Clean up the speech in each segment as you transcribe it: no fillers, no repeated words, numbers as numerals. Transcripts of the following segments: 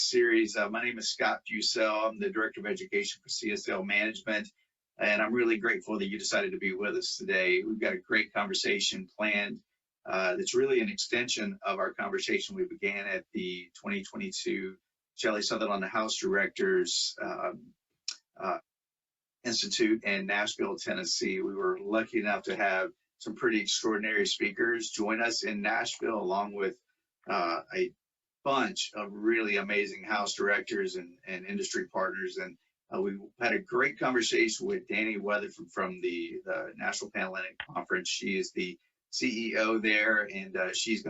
this series. My name is Scott Fussell. I'm the Director of Education for CSL Management, and I'm really grateful that you decided to be with us today. We've got a great conversation planned that's really an extension of our conversation we began at the 2022 Shelley Sutherland House Directors Institute in Nashville, Tennessee. We were lucky enough to have some pretty extraordinary speakers join us in Nashville, along with a bunch of really amazing house directors and industry partners. And we had a great conversation with Dani Weatherford from the National Panhellenic Conference. She is the CEO there, and she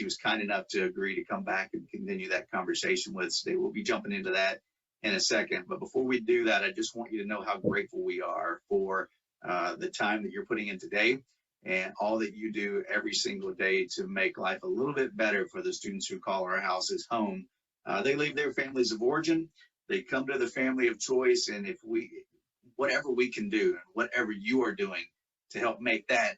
was kind enough to agree to come back and continue that conversation with us today. We'll be jumping into that in a second. But before we do that, I just want you to know how grateful we are for the time that you're putting in today and all that you do every single day to make life a little bit better for the students who call our houses home. They leave their families of origin, they come to the family of choice, and whatever we can do, and whatever you are doing to help make that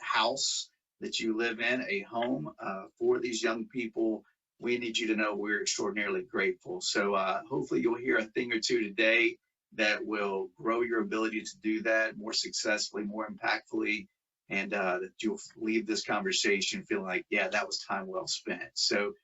house that you live in a home for these young people, we need you to know we're extraordinarily grateful. So hopefully you'll hear a thing or two today that will grow your ability to do that more successfully, more impactfully, and that you'll leave this conversation feeling like, yeah, that was time well spent. So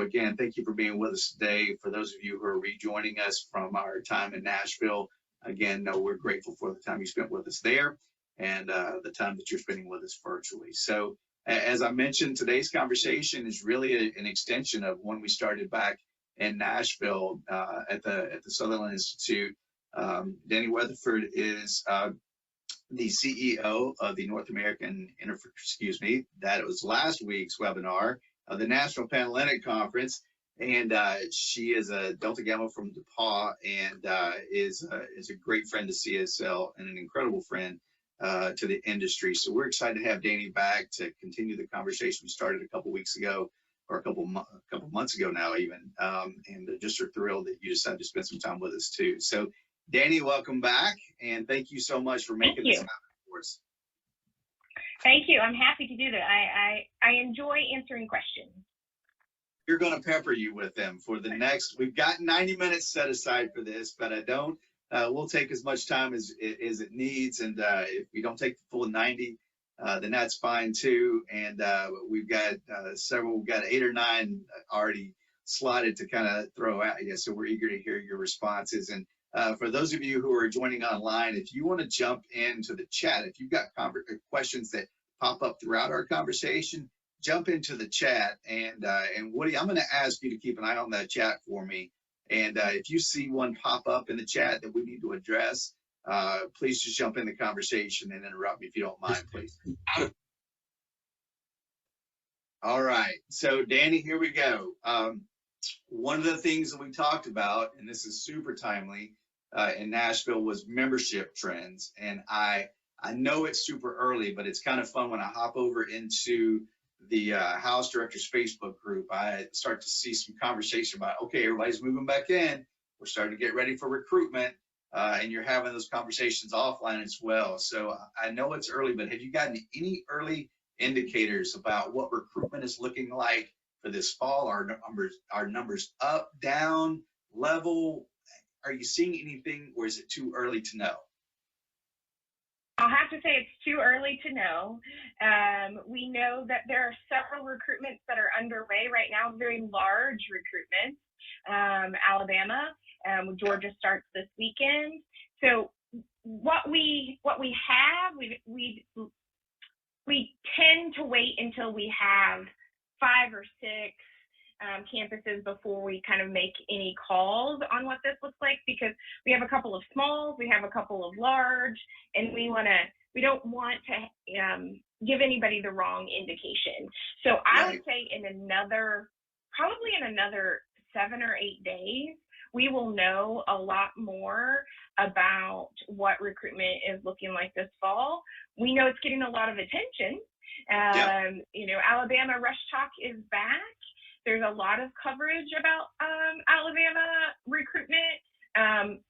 again, thank you for being with us today. For those of you who are rejoining us from our time in Nashville, again, we're grateful for the time you spent with us there and the time that you're spending with us virtually. So as I mentioned, today's conversation is really an extension of when we started back in Nashville at the Sutherland Institute. Dani Weatherford is the CEO of the North American, that was last week's webinar of the National Panhellenic Conference, and she is a Delta Gamma from DePauw, and is a great friend to CSL and an incredible friend to the industry. So we're excited to have Dani back to continue the conversation we started a couple weeks ago, or a couple months ago now even, and just are thrilled that you decided to spend some time with us too. So Dani, welcome back, and thank you so much for making this happen for us. Thank you. I'm happy to do that. I enjoy answering questions. We're going to pepper you with them for the next. We've got 90 minutes set aside for this, but we'll take as much time as it needs, and if we don't take the full 90, then that's fine too. And we've got we've got 8 or 9 already slotted to kind of throw at you, so we're eager to hear your responses. And for those of you who are joining online, if you want to jump into the chat, if you've got questions that pop up throughout our conversation, jump into the chat. And Woody, I'm going to ask you to keep an eye on that chat for me. And if you see one pop up in the chat that we need to address, please just jump in the conversation and interrupt me if you don't mind, please. All right. So Dani, here we go. One of the things that we talked about, and this is super timely, in Nashville, was membership trends. And I know it's super early, but it's kind of fun when I hop over into the House Directors Facebook group. I start to see some conversation about, okay, everybody's moving back in. We're starting to get ready for recruitment, and you're having those conversations offline as well. So I know it's early, but have you gotten any early indicators about what recruitment is looking like for this fall? Are numbers up, down, level? Are you seeing anything, or is it too early to know? I'll have to say it's too early to know. We know that there are several recruitments that are underway right now, very large recruitments. Alabama, Georgia starts this weekend. So what we have, we tend to wait until we have 5 or 6 campuses before we kind of make any calls on what this looks like, because we have a couple of smalls, we have a couple of large, and we don't want to give anybody the wrong indication. So I would say probably in another 7 or 8 days, we will know a lot more about what recruitment is looking like this fall. We know it's getting a lot of attention. Alabama Rush Talk is back. There's a lot of coverage about Alabama recruitment,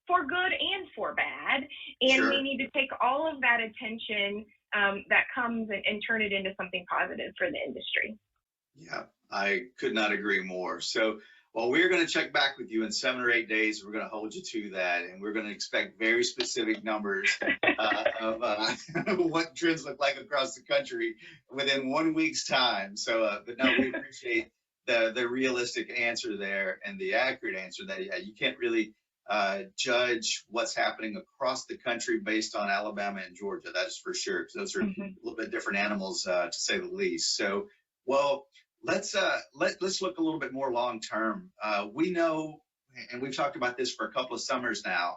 for good and for bad. And we need to take all of that attention that comes and turn it into something positive for the industry. Yeah, I could not agree more. So Well, we're going to check back with you in 7 or 8 days. We're going to hold you to that, and we're going to expect very specific numbers of what trends look like across the country within 1 week's time. So, but no, we appreciate the realistic answer there and the accurate answer that you can't really judge what's happening across the country based on Alabama and Georgia. That's for sure, because those are a little bit different animals, to say the least. So, well, let's look a little bit more long term. We know, and we've talked about this for a couple of summers now,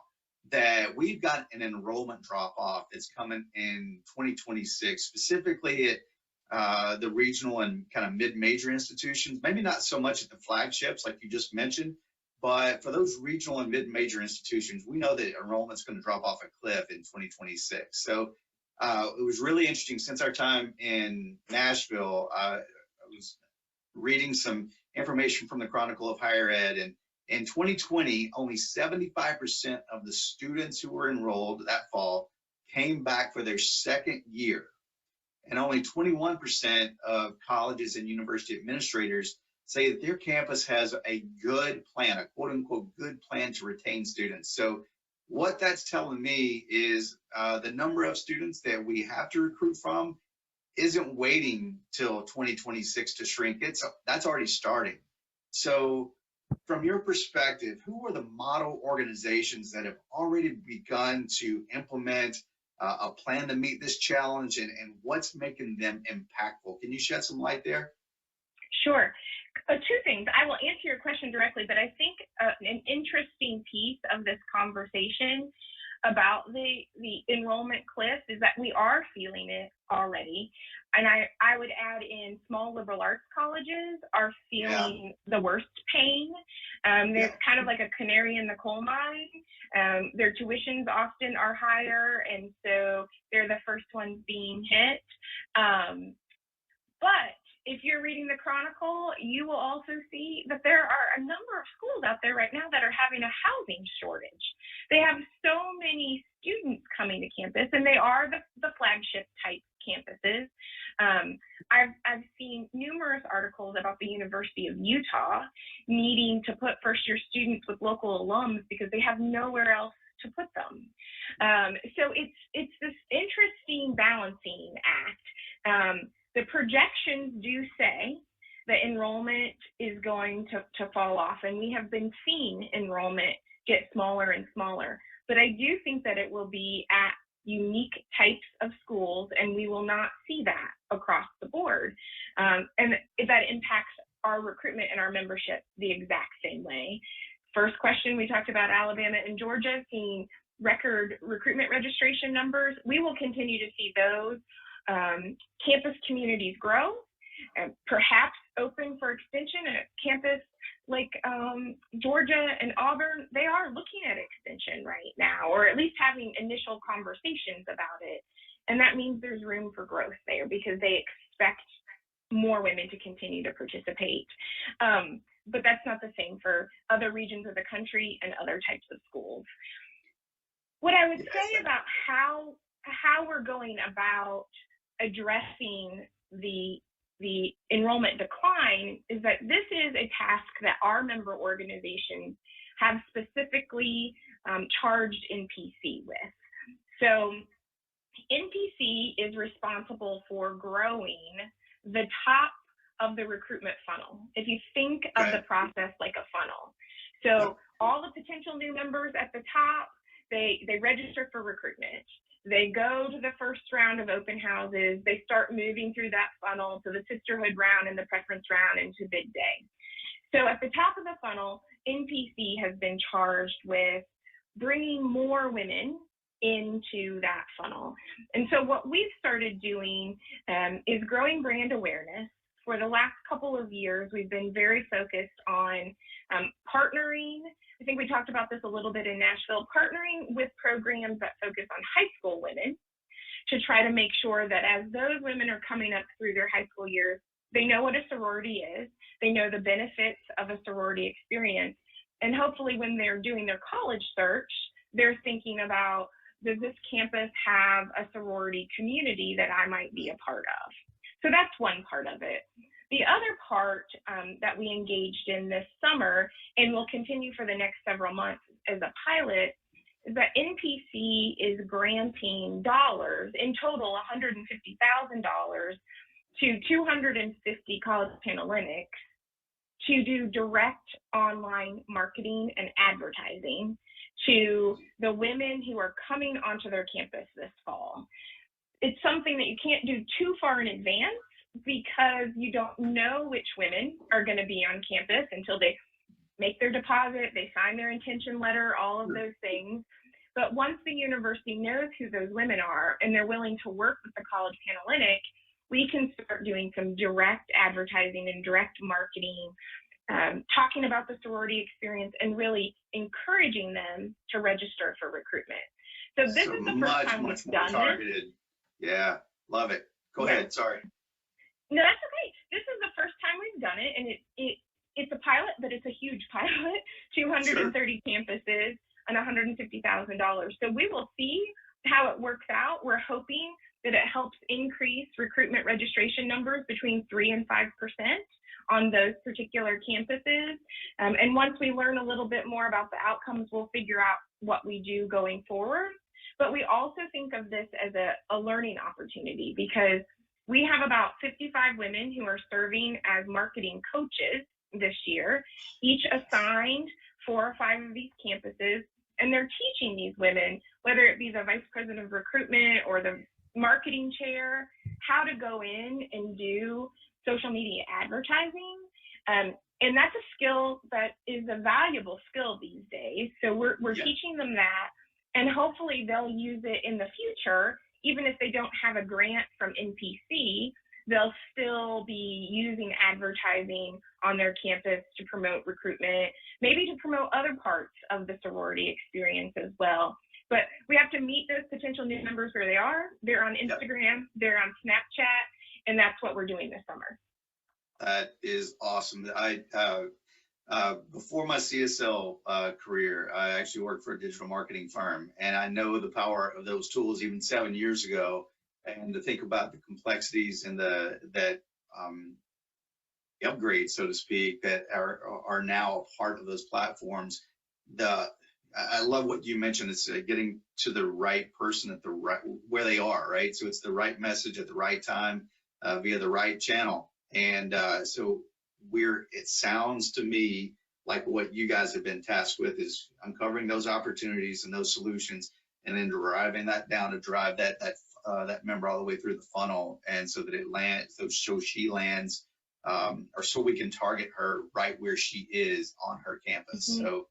that we've got an enrollment drop off that's coming in 2026, specifically at the regional and kind of mid-major institutions. Maybe not so much at the flagships like you just mentioned, but for those regional and mid-major institutions, we know that enrollment's going to drop off a cliff in 2026. So it was really interesting. Since our time in Nashville, I was reading some information from the Chronicle of Higher Ed, and in 2020, only 75% of the students who were enrolled that fall came back for their second year. And only 21% of colleges and university administrators say that their campus has a good plan, a quote unquote good plan to retain students. So what that's telling me is the number of students that we have to recruit from isn't waiting till 2026 to shrink. That's already starting. So from your perspective, who are the model organizations that have already begun to implement a plan to meet this challenge, and what's making them impactful? Can you shed some light there? Sure. Two things. I will answer your question directly, but I think an interesting piece of this conversation about the enrollment cliff is that we are feeling it already. And I would add in small liberal arts colleges are feeling the worst pain. There's kind of like a canary in the coal mine. Their tuitions often are higher, and so they're the first ones being hit. But if you're reading the Chronicle, you will also see that there are a number of schools out there right now that are having a housing shortage. They have so many students coming to campus, and they are the flagship type campuses. I've seen numerous articles about the University of Utah needing to put first-year students with local alums because they have nowhere else to put them. So it's this interesting balancing act. The projections do say that enrollment is going to fall off, and we have been seeing enrollment get smaller and smaller. But I do think that it will be at unique types of schools, and we will not see that across the board. And that impacts our recruitment and our membership the exact same way. First question, we talked about Alabama and Georgia seeing record recruitment registration numbers. We will continue to see those. Campus communities grow, and perhaps open for extension. And a campus like Georgia and Auburn, they are looking at extension right now, or at least having initial conversations about it. And that means there's room for growth there because they expect more women to continue to participate. But that's not the same for other regions of the country and other types of schools. What I would say about how we're going about addressing the enrollment decline is that this is a task that our member organizations have specifically charged NPC with. So NPC is responsible for growing the top of the recruitment funnel. If you think of the process like a funnel. So all the potential new members at the top, they register for recruitment. They go to the first round of open houses. They start moving through that funnel to the sisterhood round and the preference round and to bid day. So at the top of the funnel, NPC has been charged with bringing more women into that funnel. And so what we've started doing is growing brand awareness. For the last couple of years, we've been very focused on partnering. I think we talked about this a little bit in Nashville, partnering with programs that focus on high school women to try to make sure that as those women are coming up through their high school years, they know what a sorority is, they know the benefits of a sorority experience, and hopefully when they're doing their college search, they're thinking about, does this campus have a sorority community that I might be a part of? So that's one part of it. The other part that we engaged in this summer and will continue for the next several months as a pilot is that NPC is granting dollars, in total $150,000, to 250 college Analytics to do direct online marketing and advertising to the women who are coming onto their campus this fall. It's something that you can't do too far in advance because you don't know which women are going to be on campus until they make their deposit, they sign their intention letter, all of those things. But once the university knows who those women are and they're willing to work with the college Analytic, we can start doing some direct advertising and direct marketing, talking about the sorority experience and really encouraging them to register for recruitment. So this is the first time we've done this. Yeah, love it. Go ahead, sorry. No, that's okay. This is the first time we've done it, and it's a pilot, but it's a huge pilot, 230 campuses and $150,000. So we will see how it works out. We're hoping that it helps increase recruitment registration numbers between 3 and 5% on those particular campuses. And once we learn a little bit more about the outcomes, we'll figure out what we do going forward. But we also think of this as a learning opportunity because we have about 55 women who are serving as marketing coaches this year, each assigned 4 or 5 of these campuses, and they're teaching these women, whether it be the vice president of recruitment or the marketing chair, how to go in and do social media advertising. And that's a skill that is a valuable skill these days. So we're teaching them that, and hopefully they'll use it in the future. Even if they don't have a grant from NPC, they'll still be using advertising on their campus to promote recruitment, maybe to promote other parts of the sorority experience as well. But we have to meet those potential new members where they are. They're on Instagram, they're on Snapchat, and that's what we're doing this summer. That is awesome. Before my CSL career, I actually worked for a digital marketing firm, and I know the power of those tools even 7 years ago. And to think about the complexities and the upgrades, so to speak, that are now a part of those platforms. I love what you mentioned. It's getting to the right person at the right where they are, right? So it's the right message at the right time via the right channel. And so it sounds to me like what you guys have been tasked with is uncovering those opportunities and those solutions, and then driving that down to drive that member all the way through the funnel, and so that it lands, so she lands, or so we can target her right where she is on her campus. Mm-hmm. So,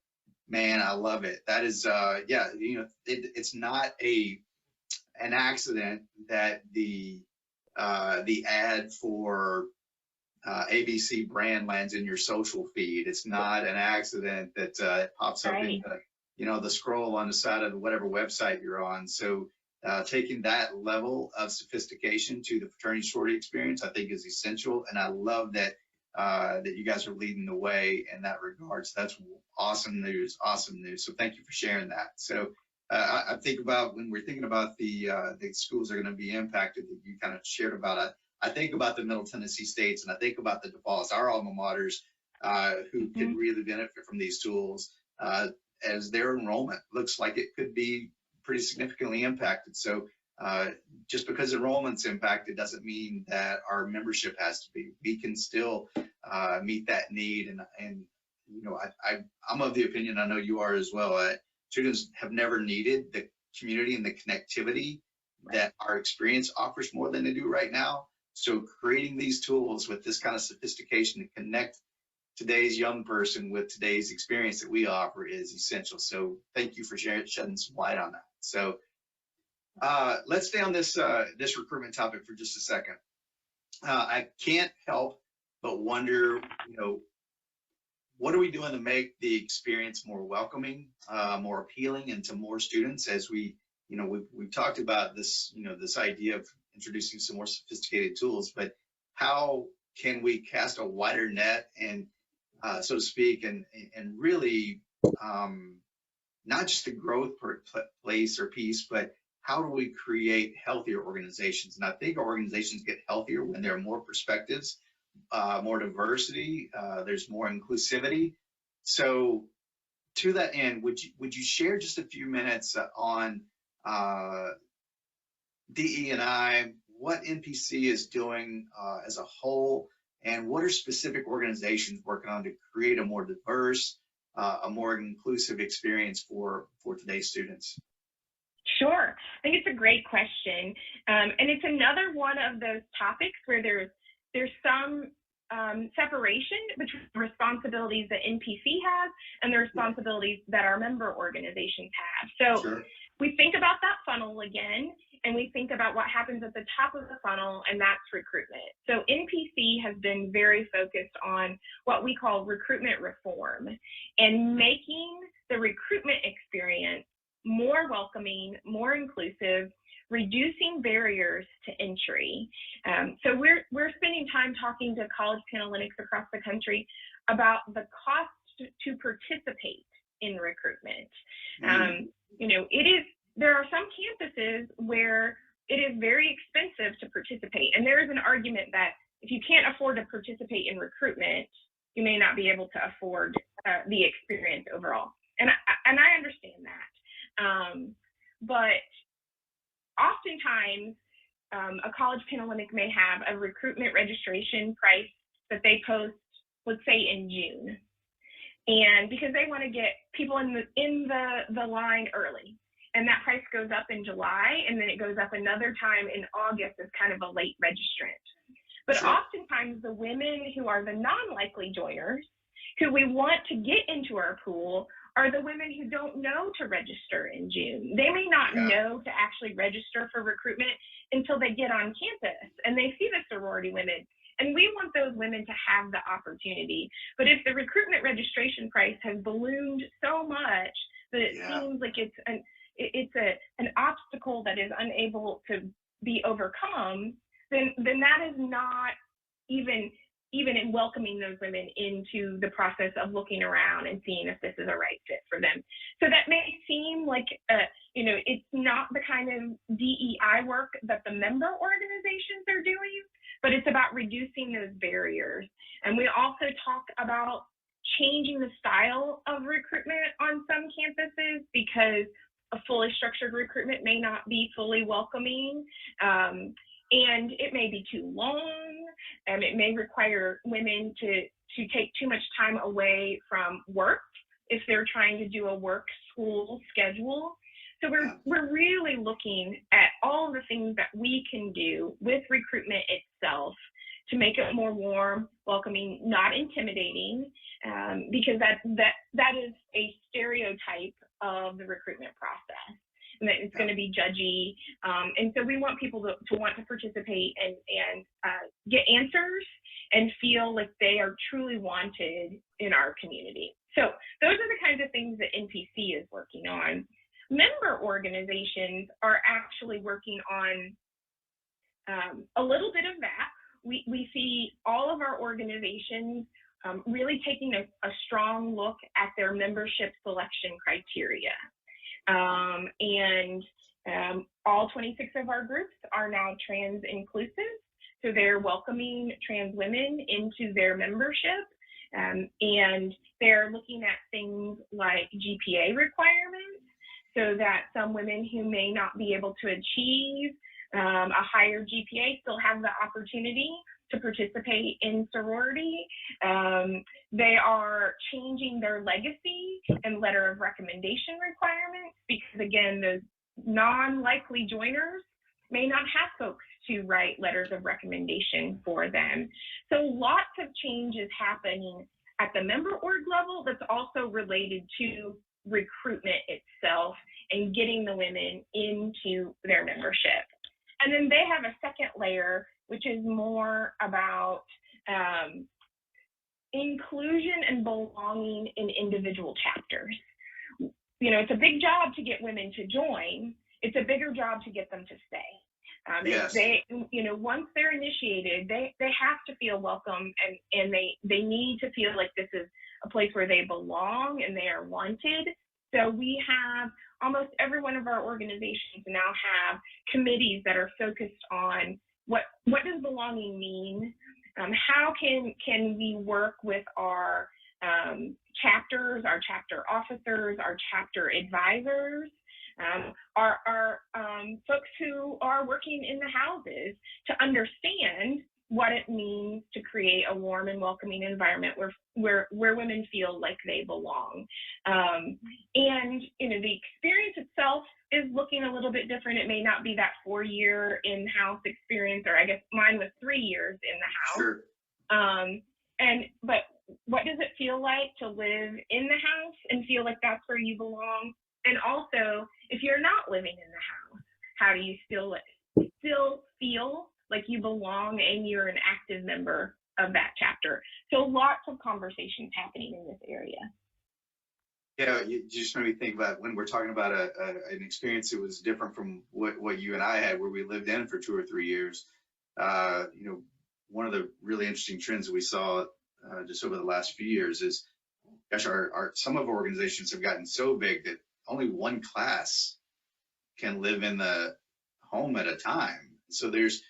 man, I love it. That is, it's not an accident that the ad for ABC brand lands in your social feed. It's not an accident that it pops up in the scroll on the side of whatever website you're on. So taking that level of sophistication to the fraternity sorority experience, I think, is essential. And I love that you guys are leading the way in that regard. So that's awesome news. So thank you for sharing that. So I think about when we're thinking about the schools that are going to be impacted that you kind of shared about it. I think about the Middle Tennessee States, and I think about the DePauls, our alma maters, who could really benefit from these tools, as their enrollment looks like it could be pretty significantly impacted. So just because enrollment's impacted doesn't mean that our membership has to be. We can still meet that need. And I'm of the opinion, I know you are as well, students have never needed the community and the connectivity that our experience offers more than they do right now. So creating these tools with this kind of sophistication to connect today's young person with today's experience that we offer is essential. So thank you for shedding some light on that. So let's stay on this recruitment topic for just a second. I can't help but wonder, what are we doing to make the experience more welcoming, more appealing, and to more students? As we've talked about this, this idea of introducing some more sophisticated tools, but how can we cast a wider net and, so to speak, and really not just the growth place or piece, but how do we create healthier organizations? And I think our organizations get healthier when there are more perspectives more diversity. There's more inclusivity. So to that end, would you share just a few minutes on DE&I, what NPC is doing as a whole, and what are specific organizations working on to create a more diverse, a more inclusive experience for today's students? Sure. I think it's a great question. And it's another one of those topics where there's some separation between the responsibilities that NPC has and the responsibilities that our member organizations have. So Sure. we think about that funnel again, and we think about what happens at the top of the funnel, and that's recruitment. So NPC has been very focused on what we call recruitment reform and making the recruitment experience more welcoming, more inclusive, reducing barriers to entry. So we're spending time talking to college Panhellenics across the country about the cost to participate in recruitment. There are some campuses where it is very expensive to participate, and there is an argument that if you can't afford to participate in recruitment, you may not be able to afford the experience overall. And I understand that. But oftentimes, a college Panhellenic may have a recruitment registration price that they post, let's say in June, and because they want to get people in the line early, and that price goes up in July, and then it goes up another time in August as kind of a late registrant. But Sure. Oftentimes, the women who are the non-likely joiners, who we want to get into our pool, are the women who don't know to register in June. They may not know to actually register for recruitment until they get on campus and they see the sorority women. And we want those women to have the opportunity. But if the recruitment registration price has ballooned so much that it seems like it's an obstacle that is unable to be overcome, then that is not even in welcoming those women into the process of looking around and seeing if this is a right fit for them. So that may seem like, it's not the kind of DEI work that the member organizations are doing, but it's about reducing those barriers. And we also talk about changing the style of recruitment on some campuses because a fully structured recruitment may not be fully welcoming. And it may be too long. It may require women to take too much time away from work if they're trying to do a work school schedule. So we're really looking at all the things that we can do with recruitment itself to make it more warm, welcoming, not intimidating, because that is a stereotype of the recruitment process. And that it's going to be judgy. And so we want people to want to participate and get answers and feel like they are truly wanted in our community. So those are the kinds of things that NPC is working on. Member organizations are actually working on a little bit of that. We see all of our organizations really taking a strong look at their membership selection criteria. All 26 of our groups are now trans inclusive, so they're welcoming trans women into their membership, and they're looking at things like GPA requirements, so that some women who may not be able to achieve a higher GPA still have the opportunity to participate in sorority. They are changing their legacy and letter of recommendation requirements because, again, those non-likely joiners may not have folks to write letters of recommendation for them. So lots of changes happening at the member org level that's also related to recruitment itself and getting the women into their membership. And then they have a second layer, which is more about inclusion and belonging in individual chapters. It's a big job to get women to join. It's a bigger job to get them to stay. Yes. They, once they're initiated, they have to feel welcome, and they need to feel like this is a place where they belong and they are wanted. So we have almost every one of our organizations now have committees that are focused on what does belonging mean, How can we work with our chapters, our chapter officers, our chapter advisors, our folks who are working in the houses to understand what it means to create a warm and welcoming environment where women feel like they belong. And the experience itself is looking a little bit different. It may not be that 4-year in-house experience, or I guess mine was 3 years in the house. Sure. But what does it feel like to live in the house and feel like that's where you belong? And also, if you're not living in the house, how do you still feel like you belong and you're an active member of that chapter? So lots of conversations happening in this area. Yeah, you just made me think about when we're talking about an experience that was different from what you and I had, where we lived in for 2 or 3 years. One of the really interesting trends that we saw just over the last few years is, gosh, some of our organizations have gotten so big that only one class can live in the home at a time. So there's,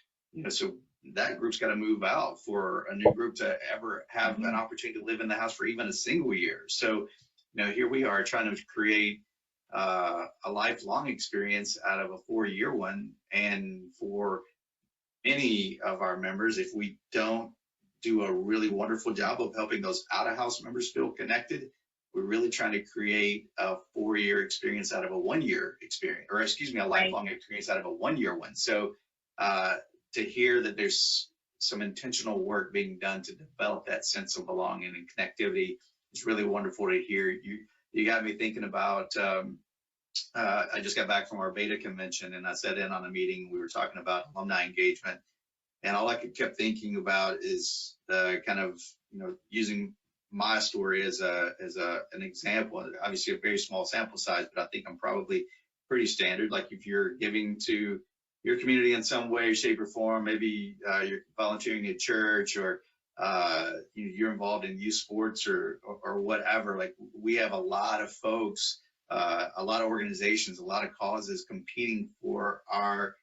so that group's got to move out for a new group to ever have an opportunity to live in the house for even a single year. So, here we are trying to create a lifelong experience out of a 4-year one. And for many of our members, if we don't do a really wonderful job of helping those out-of-house members feel connected, we're really trying to create a 4-year experience out of a 1-year experience, or excuse me, a lifelong experience out of a 1-year one. So to hear that there's some intentional work being done to develop that sense of belonging and connectivity, it's really wonderful to hear. You got me thinking about, I just got back from our beta convention, and I sat in on a meeting. We were talking about alumni engagement, and all I kept thinking about is kind of, using my story as an example. Obviously a very small sample size, but I think I'm probably pretty standard. Like if you're giving to your community in some way, shape, or form, maybe you're volunteering at church, or you're involved in youth sports or whatever. Like we have a lot of folks, a lot of organizations, a lot of causes competing for our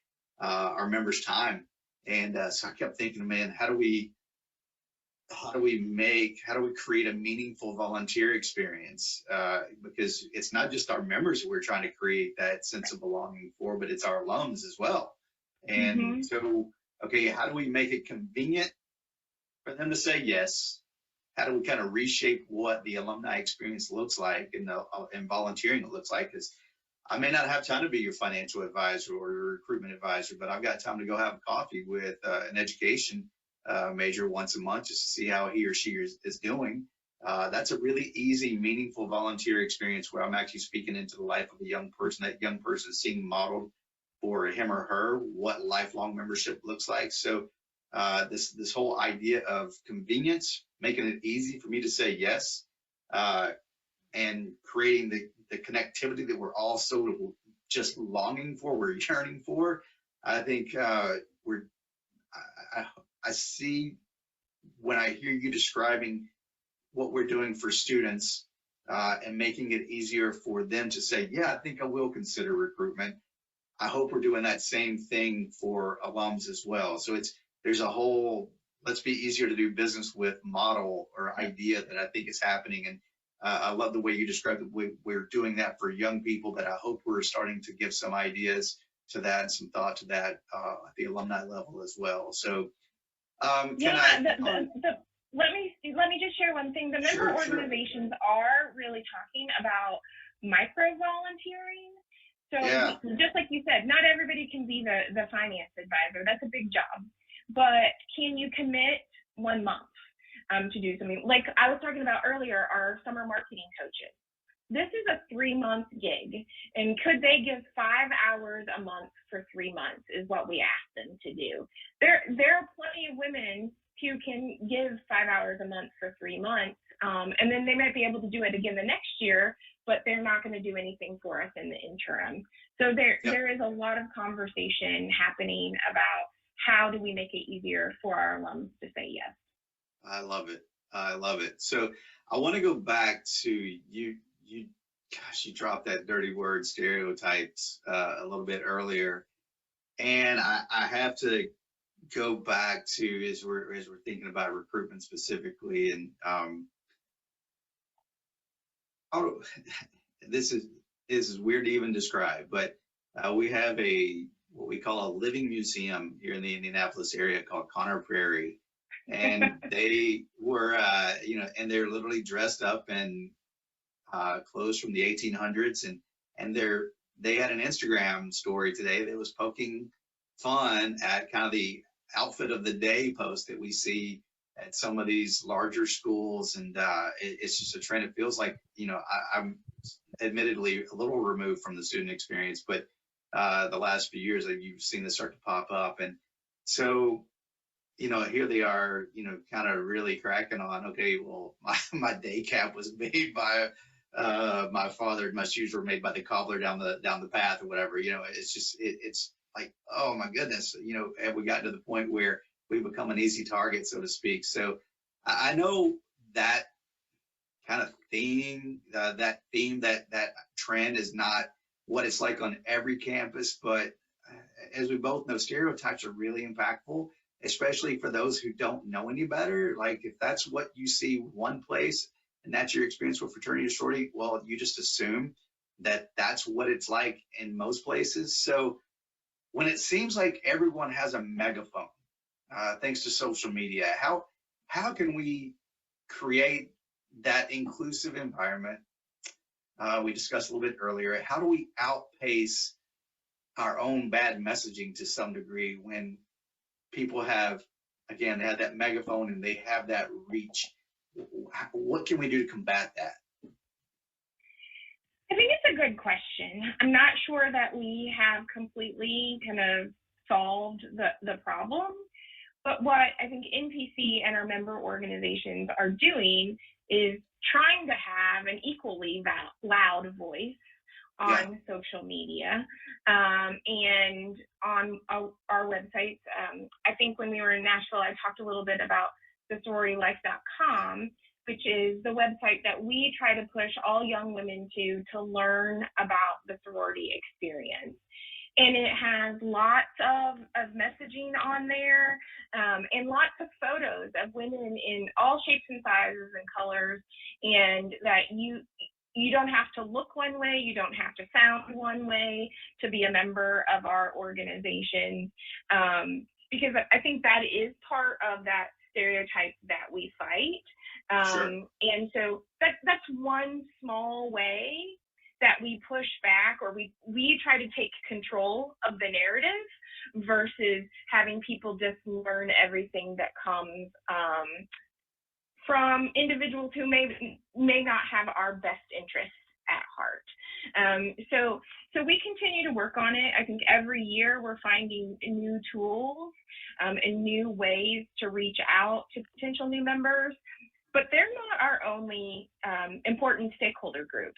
members' time. And so I kept thinking, man, how do we create a meaningful volunteer experience? Because it's not just our members that we're trying to create that sense of belonging for, but it's our alums as well. And so, okay, how do we make it convenient for them to say yes? How do we kind of reshape what the alumni experience looks like and volunteering looks like? Because I may not have time to be your financial advisor or your recruitment advisor, but I've got time to go have coffee with an education major once a month just to see how he or she is doing. That's a really easy, meaningful volunteer experience where I'm actually speaking into the life of a young person. That young person is seeing modeled for him or her what lifelong membership looks like. So this whole idea of convenience, making it easy for me to say yes, and creating the connectivity that we're all so just longing for, we're yearning for. I think I see when I hear you describing what we're doing for students and making it easier for them to say, yeah, I think I will consider recruitment. I hope we're doing that same thing for alums as well. So there's a whole let's be easier to do business with model or idea that I think is happening. And I love the way you described it. We're doing that for young people, that I hope we're starting to give some ideas to that and some thought to that at the alumni level as well. So let me just share one thing. The member organizations are really talking about micro volunteering. So just like you said, not everybody can be the finance advisor. That's a big job. But can you commit 1 month to do something? Like I was talking about earlier, our summer marketing coaches. This is a 3-month gig, and could they give 5 hours a month for 3 months is what we asked them to do. There are plenty of women who can give 5 hours a month for 3 months, and then they might be able to do it again the next year, but they're not going to do anything for us in the interim. So there is a lot of conversation happening about how do we make it easier for our alums to say yes. I love it. I love it. So I want to go back to you dropped that dirty word stereotypes a little bit earlier. And I have to go back to, as we're thinking about recruitment specifically, and how, this is weird to even describe, but we have what we call a living museum here in the Indianapolis area called Conner Prairie, and they were and they're literally dressed up in clothes from the 1800s, and they had an Instagram story today that was poking fun at kind of the outfit of the day post that we see at some of these larger schools, and it's just a trend. It feels like, I'm admittedly a little removed from the student experience, but the last few years that you've seen this start to pop up, and so here they are, kind of really cracking on, okay, well, my day cap was made by my father, my shoes were made by the cobbler down the path or whatever. It's just it's like, oh my goodness, have we gotten to the point where we become an easy target, so to speak? So I know that kind of theme, that trend is not what it's like on every campus, but as we both know, stereotypes are really impactful, especially for those who don't know any better. Like, if that's what you see one place and that's your experience with fraternity or sorority, well, you just assume that that's what it's like in most places. So when it seems like everyone has a megaphone, thanks to social media, how can we create that inclusive environment? We discussed a little bit earlier. How do we outpace our own bad messaging to some degree when people have that megaphone and they have that reach? What can we do to combat that? I think it's a good question. I'm not sure that we have completely kind of solved the problem, but what I think NPC and our member organizations are doing is trying to have an equally loud voice on social media and on our websites. I think when we were in Nashville, I talked a little bit about the sororitylife.com, which is the website that we try to push all young women to learn about the sorority experience. And it has lots of messaging on there, and lots of photos of women in all shapes and sizes and colors, and that you don't have to look one way, you don't have to sound one way to be a member of our organization, because I think that is part of that stereotype that we fight. Sure. And so that's one small way that we push back, or we try to take control of the narrative versus having people just learn everything that comes from individuals who may not have our best interests at heart. So we continue to work on it. I think every year we're finding new tools and new ways to reach out to potential new members. But they're not our only important stakeholder group.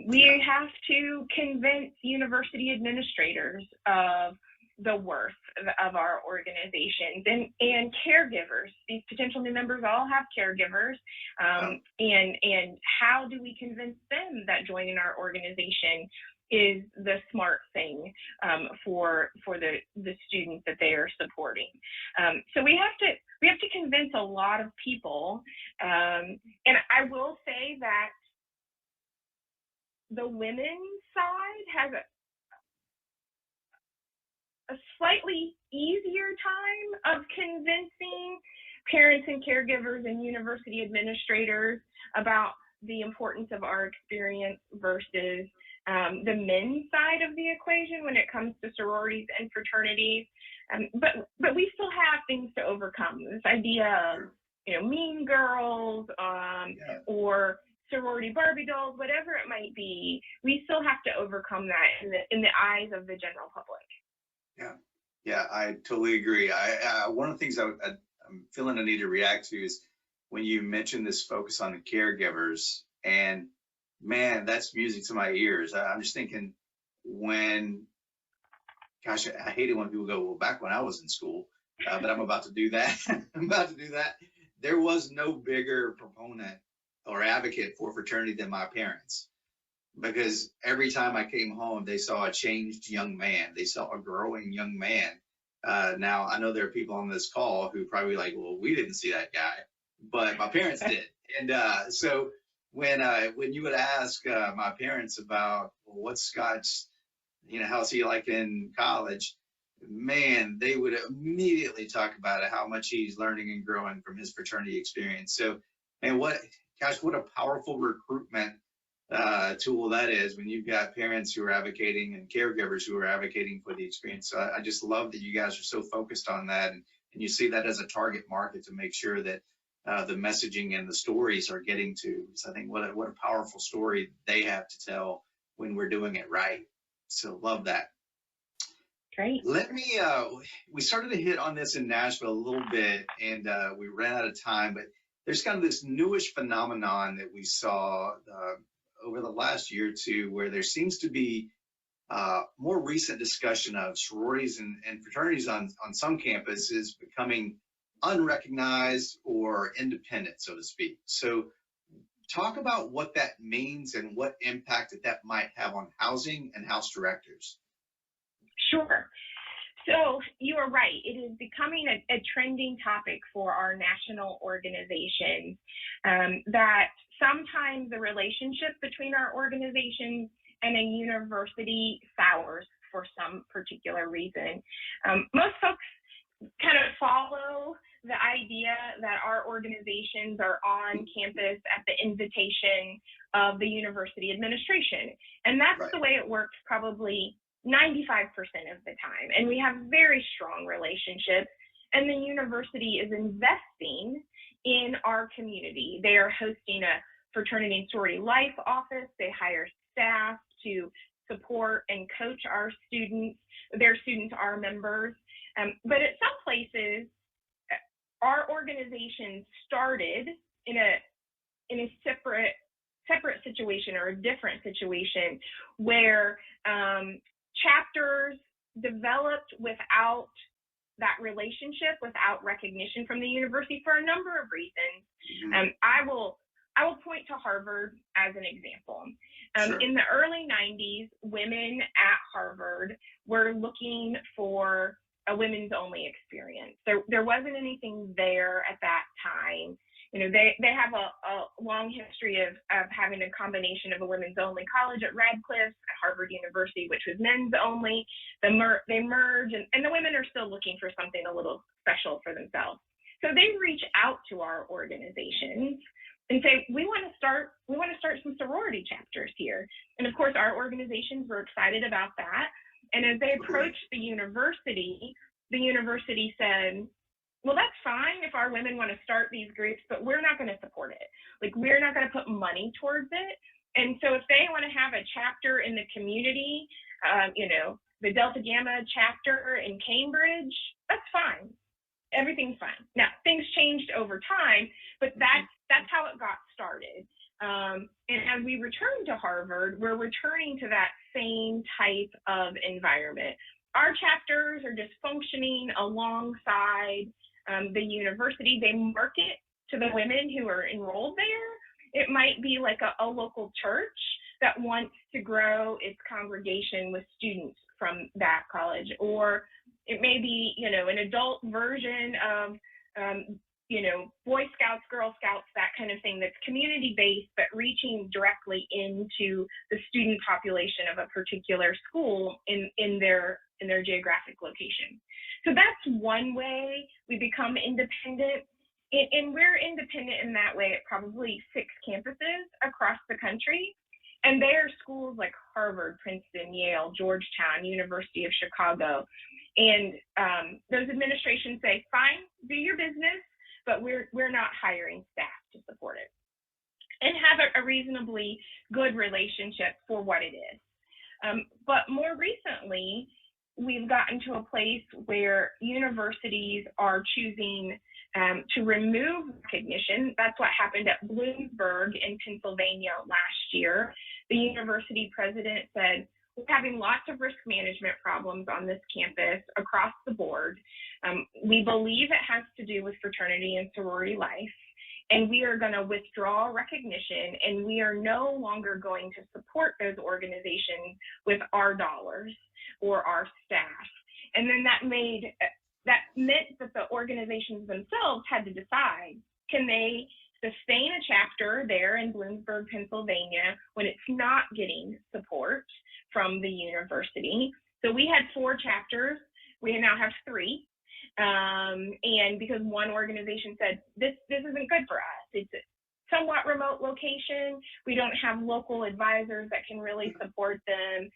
We have to convince university administrators of the worth of our organizations and caregivers. These potential new members all have caregivers, and how do we convince them that joining our organization is the smart thing for the students that they are supporting? So we have to convince a lot of people, and I will say that the women's side has a slightly easier time of convincing parents and caregivers and university administrators about the importance of our experience versus the men's side of the equation when it comes to sororities and fraternities. But we still have things to overcome. This idea of, mean girls, or sorority Barbie dolls, whatever it might be, we still have to overcome that in the eyes of the general public. Yeah, I totally agree. One of the things I'm feeling I need to react to is when you mentioned this focus on the caregivers, and man, that's music to my ears. I'm just thinking gosh, I hate it when people go, well, back when I was in school, but I'm about to do that. There was no bigger proponent or advocate for fraternity than my parents, because every time I came home, they saw a changed young man. They saw a growing young man. Now, I know there are people on this call who probably like, well, we didn't see that guy, but my parents did. And so when you would ask my parents about, well, what's Scott's, how's he like in college, man, they would immediately talk about it, how much he's learning and growing from his fraternity experience. So, and what a powerful recruitment tool that is when you've got parents who are advocating and caregivers who are advocating for the experience. So I just love that you guys are so focused on that, and you see that as a target market to make sure that the messaging and the stories are getting to. So I think what a powerful story they have to tell when we're doing it right. So love that. Great. Let me, we started to hit on this in Nashville a little bit, and we ran out of time, but there's kind of this newish phenomenon that we saw over the last year or two, where there seems to be more recent discussion of sororities and fraternities on some campuses becoming unrecognized or independent, so to speak. So talk about what that means and what impact that might have on housing and house directors. Sure. So you are right. It is becoming a trending topic for our national organizations, that sometimes the relationship between our organizations and a university sours for some particular reason. Most folks kind of follow the idea that our organizations are on campus at the invitation of the university administration. And that's right. The way it works probably 95% of the time. And we have very strong relationships, and the university is investing in our community. They are hosting a fraternity and sorority life office. They hire staff to support and coach our students. Their students are members. But at some places, our organization started in a separate situation or a different situation where chapters developed without that relationship, without recognition from the university for a number of reasons. Mm-hmm. I will point to Harvard as an example. Sure. In the early 90s, women at Harvard were looking for a women's only experience. There wasn't anything there at that time. They have a long history of having a combination of a women's only college at Radcliffe, at Harvard University, which was men's only. They merge, and the women are still looking for something a little special for themselves. So they reach out to our organizations and say, we want to start some sorority chapters here. And of course, our organizations were excited about that. And as they approached the university said, well, that's fine if our women want to start these groups, but we're not going to support it. Like, we're not going to put money towards it. And so if they want to have a chapter in the community, the Delta Gamma chapter in Cambridge, that's fine. Everything's fine. Now, things changed over time, but that's how it got started. And as we return to Harvard, we're returning to that same type of environment. Our chapters are just functioning alongside the university. They market to the women who are enrolled there. It might be like a local church that wants to grow its congregation with students from that college, or it may be, an adult version of, Boy Scouts, Girl Scouts, that kind of thing that's community-based, but reaching directly into the student population of a particular school in their geographic location. So that's one way we become independent. And we're independent in that way at probably 6 campuses across the country. And they are schools like Harvard, Princeton, Yale, Georgetown, University of Chicago. And those administrations say, fine, do your business, but we're not hiring staff to support it. And have a reasonably good relationship for what it is. But more recently, we've gotten to a place where universities are choosing to remove recognition. That's what happened at Bloomsburg in Pennsylvania last year. The university president said, we're having lots of risk management problems on this campus across the board. We believe it has to do with fraternity and sorority life, and we are going to withdraw recognition, and we are no longer going to support those organizations with our dollars or our staff. And then that meant that the organizations themselves had to decide, can they sustain a chapter there in Bloomsburg, Pennsylvania, when it's not getting support from the university? So we had 4 chapters. We now have 3. And because one organization said, this isn't good for us. It's a somewhat remote location. We don't have local advisors that can really support them.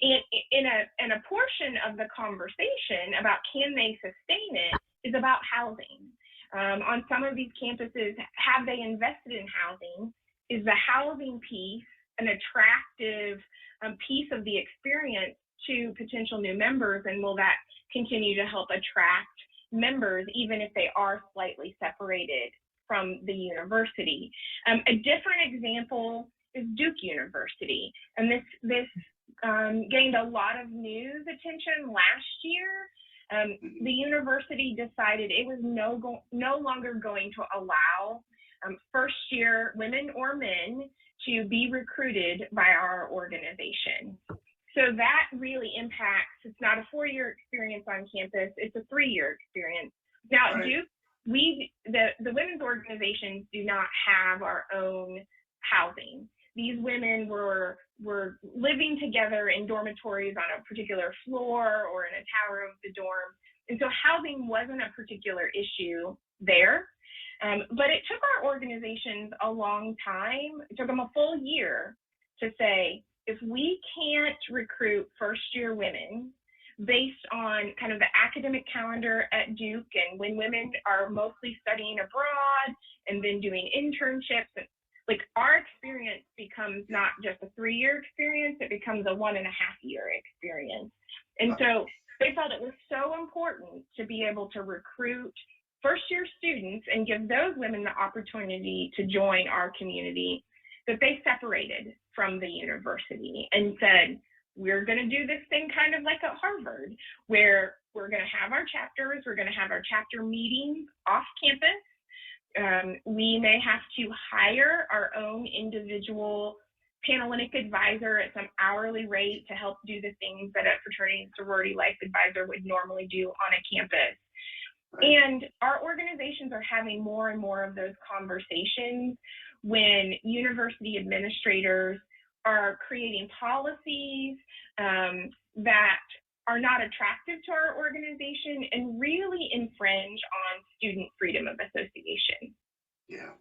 In a portion of the conversation about can they sustain it is about housing. On some of these campuses, have they invested in housing? Is the housing piece an attractive piece of the experience to potential new members, and will that continue to help attract members even if they are slightly separated from the university? A different example is Duke University, and this gained a lot of news attention last year. The university decided it was no longer going to allow first-year women or men to be recruited by our organization. So that really impacts, it's not a 4-year experience on campus, it's a 3-year experience. Now, at Duke, the women's organizations do not have our own housing. These women were living together in dormitories on a particular floor or in a tower of the dorm. And so housing wasn't a particular issue there. But it took our organizations a long time. It took them a full year to say, if we can't recruit first-year women based on kind of the academic calendar at Duke, and when women are mostly studying abroad and then doing internships, and like our experience becomes not just a 3-year experience, it becomes a 1.5-year experience. And so they felt it was so important to be able to recruit first-year students and give those women the opportunity to join our community that they separated from the university and said, we're going to do this thing kind of like at Harvard, where we're going to have our chapters, we're going to have our chapter meetings off campus. We may have to hire our own individual Panhellenic advisor at some hourly rate to help do the things that a fraternity and sorority life advisor would normally do on a campus. And our organizations are having more and more of those conversations when university administrators are creating policies that are not attractive to our organization and really infringe on student freedom of association. Yeah.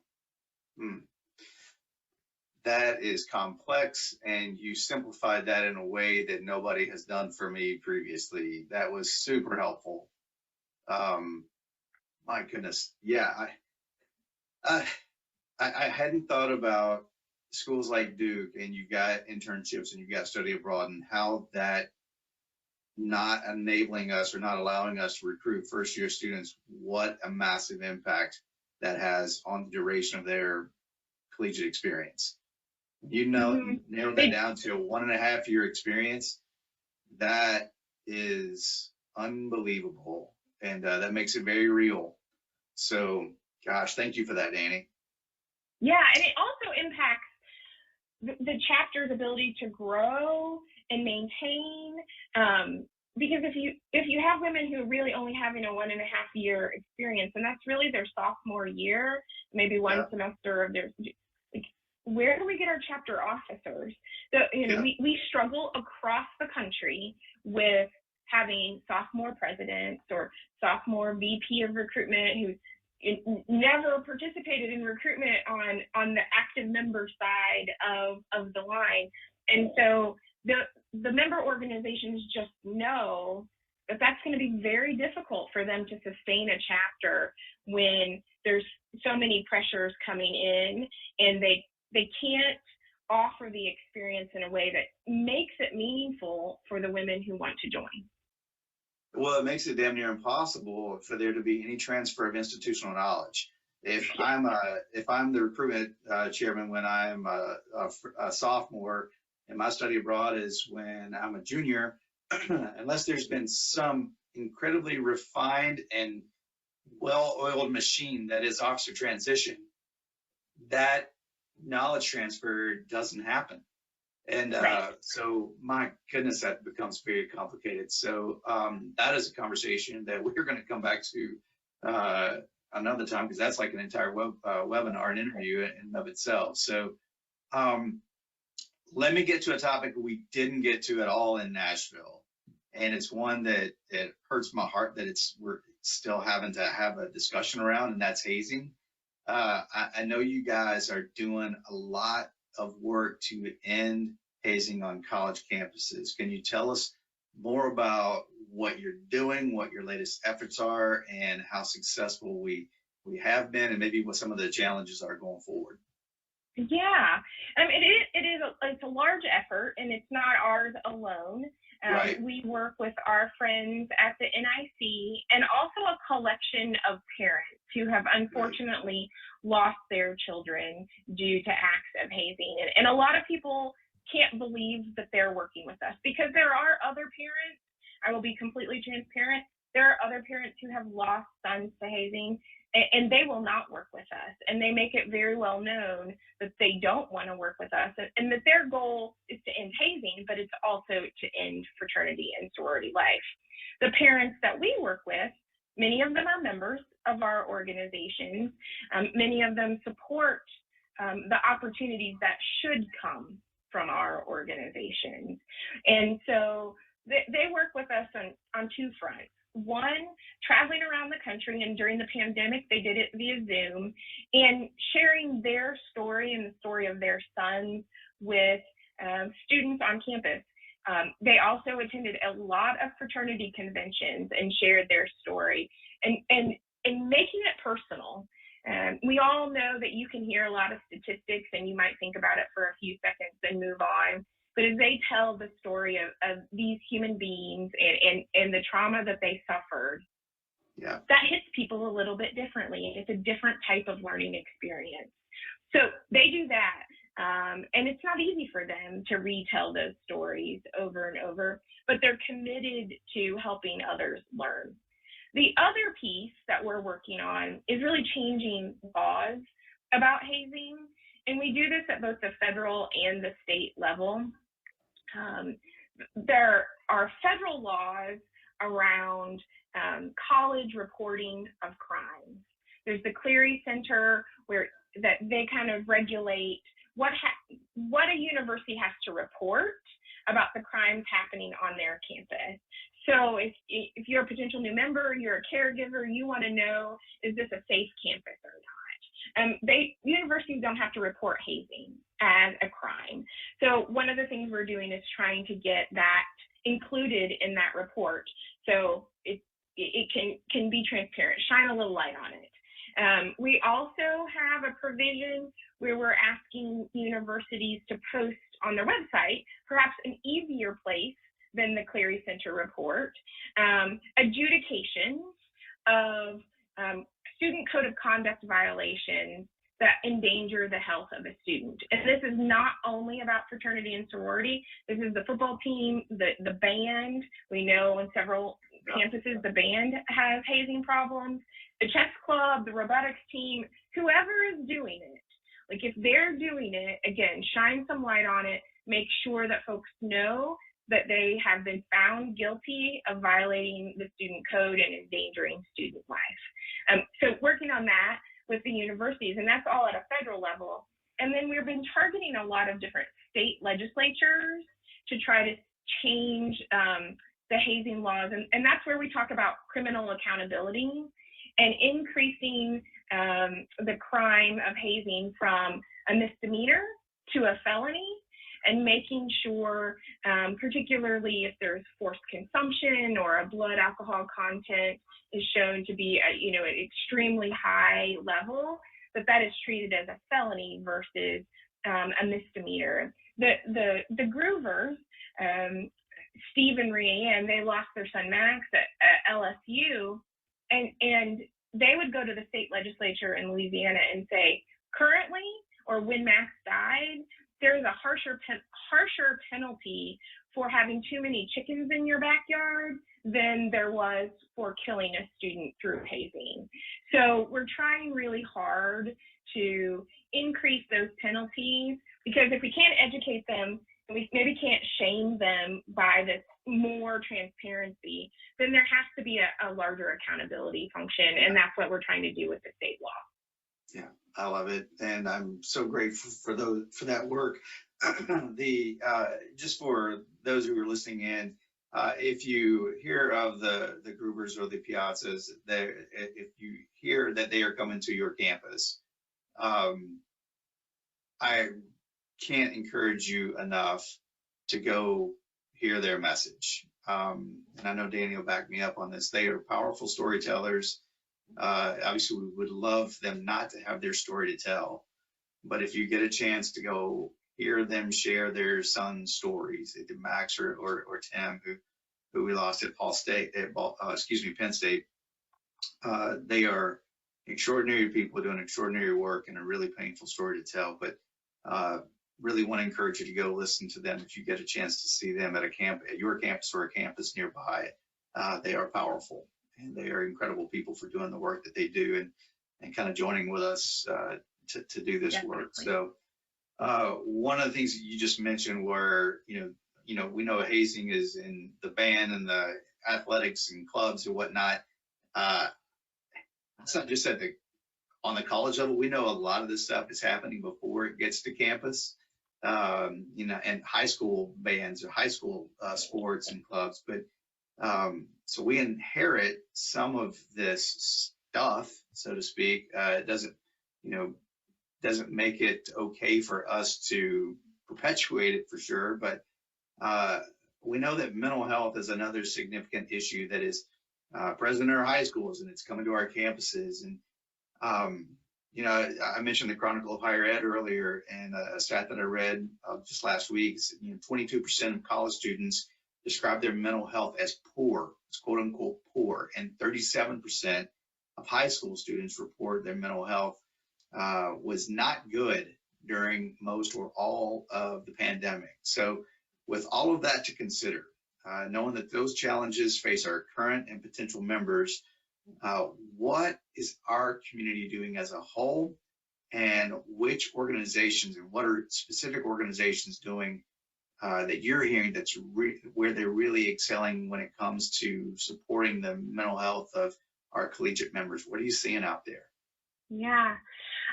That is complex, and you simplified that in a way that nobody has done for me previously. That was super helpful. My goodness. Yeah. I hadn't thought about schools like Duke, and you've got internships and you've got study abroad, and how that not enabling us or not allowing us to recruit first-year students, what a massive impact that has on the duration of their collegiate experience. You know, narrowed that down to a 1.5-year experience. That is unbelievable, and that makes it very real. So, gosh, thank you for that, Dani. Yeah, and it also impacts the chapter's ability to grow and maintain. Because if you have women who are really only having a 1.5-year experience, and that's really their sophomore year, maybe one semester of their, like, where do we get our chapter officers? So, we struggle across the country with having sophomore presidents or sophomore VP of recruitment who never participated in recruitment on the active member side of the line. And so the member organizations just know that that's going to be very difficult for them to sustain a chapter when there's so many pressures coming in, and they can't offer the experience in a way that makes it meaningful for the women who want to join. Well, it makes it damn near impossible for there to be any transfer of institutional knowledge. If I'm the recruitment chairman when I'm a sophomore, and my study abroad is when I'm a junior, unless there's been some incredibly refined and well-oiled machine that is officer transition, that knowledge transfer doesn't happen. And Right. so, my goodness, that becomes very complicated. So that is a conversation that we're going to come back to uh, another time, because that's like an entire webinar and interview in and of itself. So um, let me get to a topic we didn't get to at all in Nashville, and it's one that hurts my heart that we're still having to have a discussion around, and that's hazing. I know you guys are doing a lot of work to end hazing on college campuses. Can you tell us more about what you're doing, what your latest efforts are, and how successful we have been, and maybe what some of the challenges are going forward? Yeah, it's a large effort, and it's not ours alone. Right. We work with our friends at the NIC and also a collection of parents who have Right. unfortunately lost their children due to acts of hazing. And a lot of people can't believe that they're working with us, because there are other parents. I will be completely transparent. There are other parents who have lost sons to hazing, and they will not work with us. And they make it very well known that they don't want to work with us, and that their goal is to end hazing, but it's also to end fraternity and sorority life. The parents that we work with, many of them are members of our organizations. Many of them support the opportunities that should come from our organizations. And so they work with us on two fronts. One, traveling around the country, and during the pandemic, they did it via Zoom, and sharing their story and the story of their sons with students on campus. They also attended a lot of fraternity conventions and shared their story, and making it personal. We all know that you can hear a lot of statistics and you might think about it for a few seconds and move on. But as they tell the story of these human beings and the trauma that they suffered, Yeah. that hits people a little bit differently. It's a different type of learning experience. So they do that. And it's not easy for them to retell those stories over and over, but they're committed to helping others learn. The other piece that we're working on is really changing laws about hazing. And we do this at both the federal and the state level. There are federal laws around college reporting of crimes. There's the Clery Center, where that they kind of regulate what a university has to report about the crimes happening on their campus. So if you're a potential new member, you're a caregiver, you want to know, is this a safe campus or not? Universities don't have to report hazing as a crime. So one of the things we're doing is trying to get that included in that report, so it can be transparent, shine a little light on it. We also have a provision where we're asking universities to post on their website, perhaps an easier place than the Clery Center report, adjudications of student code of conduct violations that endanger the health of a student. And this is not only about fraternity and sorority. This is the football team, the band. We know in several campuses the band has hazing problems, the chess club, the robotics team, whoever is doing it. Like, if they're doing it, again, shine some light on it, make sure that folks know that they have been found guilty of violating the student code and endangering student life. So working on that with the universities, and that's all at a federal level. And then we've been targeting a lot of different state legislatures to try to change the hazing laws. And that's where we talk about criminal accountability and increasing the crime of hazing from a misdemeanor to a felony, and making sure, particularly if there's forced consumption or a blood alcohol content is shown to be at an extremely high level, that is treated as a felony versus a misdemeanor. The Groovers, Steve and Rhiannon, they lost their son Max at LSU, and they would go to the state legislature in Louisiana and say, currently, or when Max died, there's a harsher penalty for having too many chickens in your backyard than there was for killing a student through hazing. So we're trying really hard to increase those penalties, because if we can't educate them and we maybe can't shame them by this more transparency, then there has to be a larger accountability function. And that's what we're trying to do with the state law. Yeah, I love it. And I'm so grateful for that work. Just for those who are listening in, if you hear of the Groovers or the Piazzas, if you hear that they are coming to your campus, I can't encourage you enough to go hear their message. And I know Danny will back me up on this. They are powerful storytellers. Obviously, we would love them not to have their story to tell, but if you get a chance to go hear them share their son's stories, either Max or Tim, who we lost at Penn State, they are extraordinary people doing extraordinary work and a really painful story to tell. But really want to encourage you to go listen to them if you get a chance to see them at your campus or a campus nearby. They are powerful, and they are incredible people for doing the work that they do and kind of joining with us to do this work. So one of the things that you just mentioned were, we know hazing is in the band and the athletics and clubs and whatnot. It's not just on the college level. We know a lot of this stuff is happening before it gets to campus, and high school bands or high school sports and clubs. But so we inherit some of this stuff, so to speak. It doesn't make it okay for us to perpetuate it for sure. But we know that mental health is another significant issue that is present in our high schools, and it's coming to our campuses. And I mentioned the Chronicle of Higher Ed earlier, and a stat that I read just last week is 22% of college students describe their mental health as poor, it's quote unquote poor, and 37% of high school students report their mental health was not good during most or all of the pandemic. So with all of that to consider, knowing that those challenges face our current and potential members, what is our community doing as a whole, and which organizations and what are specific organizations doing that you're hearing that's where they're really excelling when it comes to supporting the mental health of our collegiate members? What are you seeing out there? Yeah,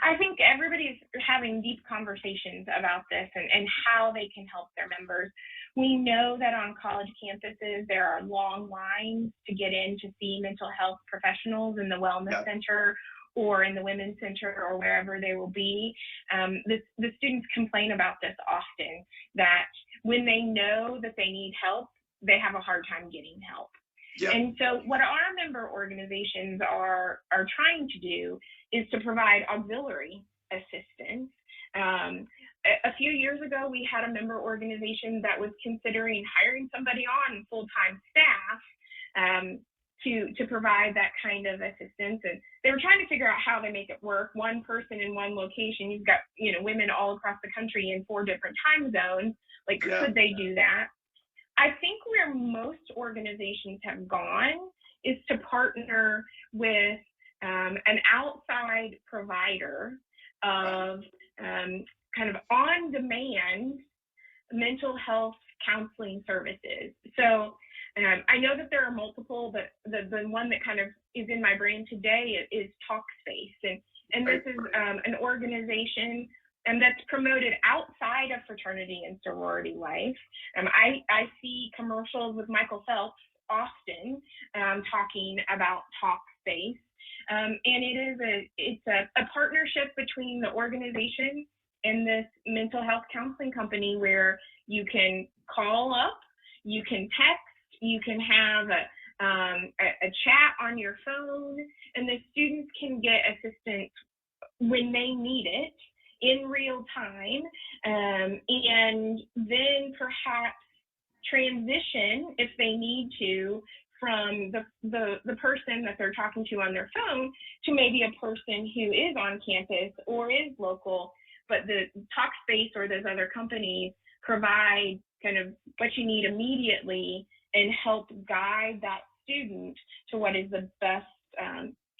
I think everybody's having deep conversations about this and how they can help their members. We know that on college campuses, there are long lines to get in to see mental health professionals in the wellness center or in the women's center or wherever they will be. The students complain about this often, that when they know that they need help, they have a hard time getting help. Yep. And so what our member organizations are trying to do is to provide auxiliary assistance. A few years ago, we had a member organization that was considering hiring somebody on full-time staff to provide that kind of assistance. And they were trying to figure out how they make it work. One person in one location, you've got, women all across the country in 4 different time zones. Could they do that? I think where most organizations have gone is to partner with an outside provider of kind of on-demand mental health counseling services. So I know that there are multiple, but the one that kind of is in my brain today is Talkspace. And this is an organization that's promoted outside of fraternity and sorority life. I see commercials with Michael Phelps often talking about Talkspace. And it's a partnership between the organization and this mental health counseling company where you can call up, you can text, you can have a chat on your phone, and the students can get assistance when they need it in real time, and then perhaps transition if they need to from the person that they're talking to on their phone to maybe a person who is on campus or is local. But the Talkspace or those other companies provide kind of what you need immediately and help guide that student to what is the best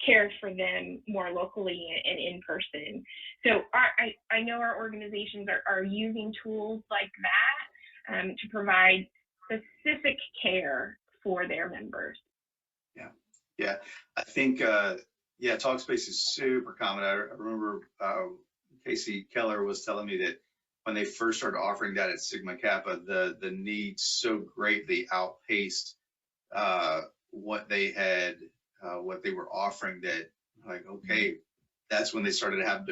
care for them more locally and in person. So I know our organizations are using tools like to provide specific care for their members. Yeah. Yeah. I think, yeah, Talkspace is super common. I remember Casey Keller was telling me that when they first started offering that at Sigma Kappa, the need so greatly outpaced what they had, what they were offering, that like, okay, that's when they started to have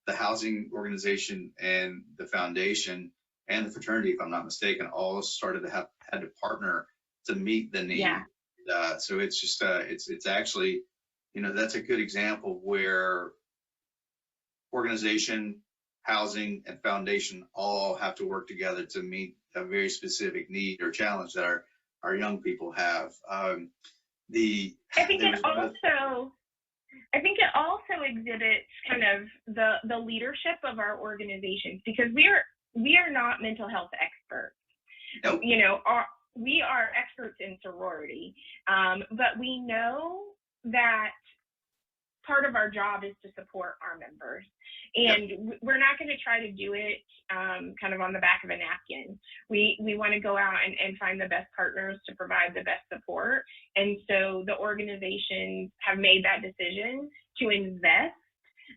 the housing organization and the foundation and the fraternity, if I'm not mistaken, all started to had to partner to meet the need. Yeah. So it's just, it's actually, that's a good example where organization, housing, and foundation all have to work together to meet a very specific need or challenge that our young people have. I think it also exhibits kind of the leadership of our organizations, because we are not mental health experts. Nope. We are experts in sorority, but we know that part of our job is to support our members, and yep, we're not going to try to do it kind of on the back of a napkin. We want to go out and find the best partners to provide the best support, and so the organizations have made that decision to invest,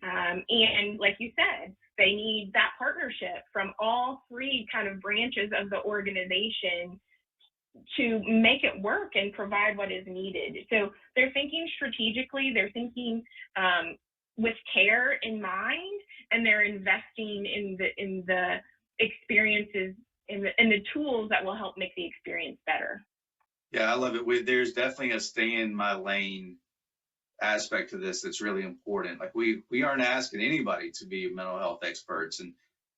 and like you said, they need that partnership from all three kind of branches of the organization to make it work and provide what is needed. So they're thinking strategically, they're thinking with care in mind, and they're investing in the experiences, in the tools that will help make the experience better. Yeah, I love it. There's definitely a stay in my lane aspect to this that's really important. Like we aren't asking anybody to be mental health experts,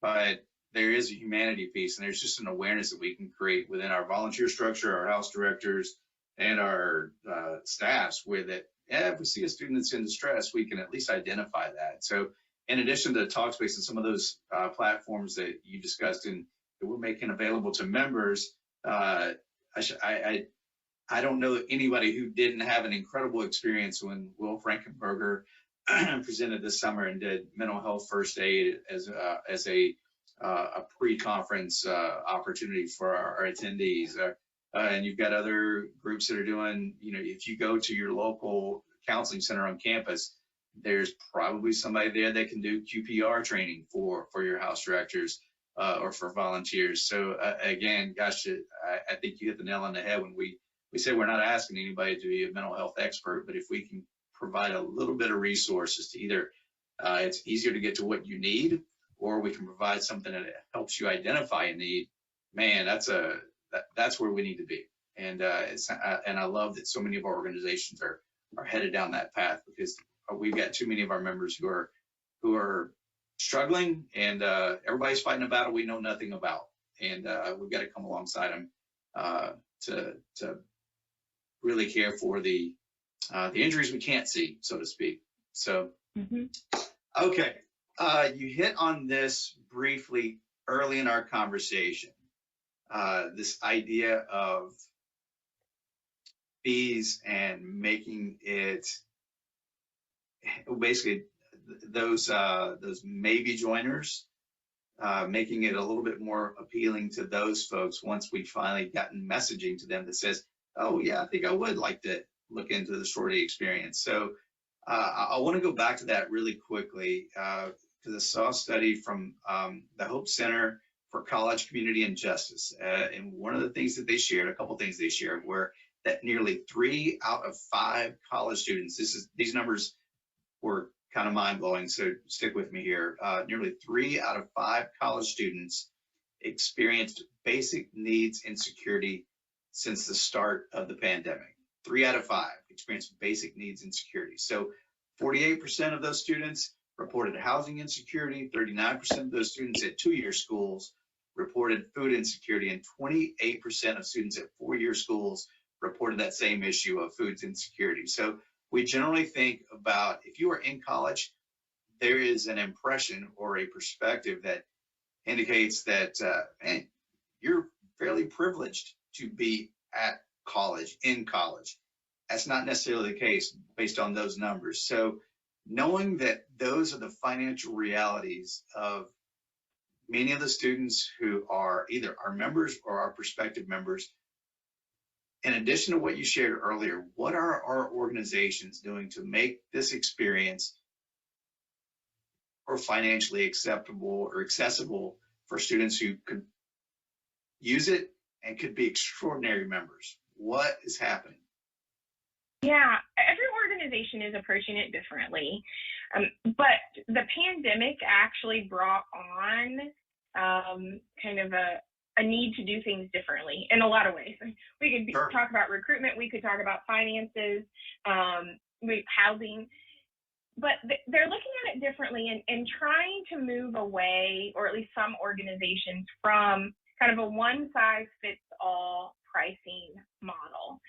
but there is a humanity piece, and there's just an awareness that we can create within our volunteer structure, our house directors, and our staffs, where that, if we see a student that's in distress, we can at least identify that. So in addition to Talkspace and some of those platforms that you discussed and that we're making available to members, I don't know anybody who didn't have an incredible experience when Will Frankenberger presented this summer and did mental health first aid as a pre-conference opportunity for our attendees. And you've got other groups that are doing, if you go to your local counseling center on campus, there's probably somebody there that can do QPR training for your house directors or for volunteers. So again, gosh, I think you hit the nail on the head when we say we're not asking anybody to be a mental health expert, but if we can provide a little bit of resources to either, it's easier to get to what you need, or we can provide something that helps you identify a need, man, that's where we need to be. And and I love that so many of our organizations are headed down that path, because we've got too many of our members who are struggling, and everybody's fighting a battle we know nothing about, and we've got to come alongside them to really care for the injuries we can't see, so to speak. So, okay. You hit on this briefly early in our conversation, this idea of fees and making it basically those maybe joiners, making it a little bit more appealing to those folks once we finally gotten messaging to them that says, oh yeah, I think I would like to look into the sorority experience. So I want to go back to that really quickly, because I saw a study from the Hope Center for College, Community, and Justice. And one of the things that they shared, a couple things they shared, were that nearly 3 out of 5 college students, these numbers were kind of mind-blowing, so stick with me here. Nearly 3 out of 5 college students experienced basic needs insecurity since the start of the pandemic. 3 out of 5 experienced basic needs insecurity. So 48% of those students reported housing insecurity, 39% of those students at 2-year schools reported food insecurity, and 28% of students at 4-year schools reported that same issue of food insecurity. So we generally think about, if you are in college, there is an impression or a perspective that indicates that man, you're fairly privileged to be at college, in college. That's not necessarily the case based on those numbers. So knowing that those are the financial realities of many of the students who are either our members or our prospective members, in addition to what you shared earlier, what are our organizations doing to make this experience or financially acceptable or accessible for students who could use it and could be extraordinary members? What is happening? Yeah, every organization is approaching it differently. But the pandemic actually brought on kind of a need to do things differently in a lot of ways. We could talk about recruitment, we could talk about finances, housing, but they're looking at it differently and trying to move away, or at least some organizations, from kind of a one-size-fits-all pricing model.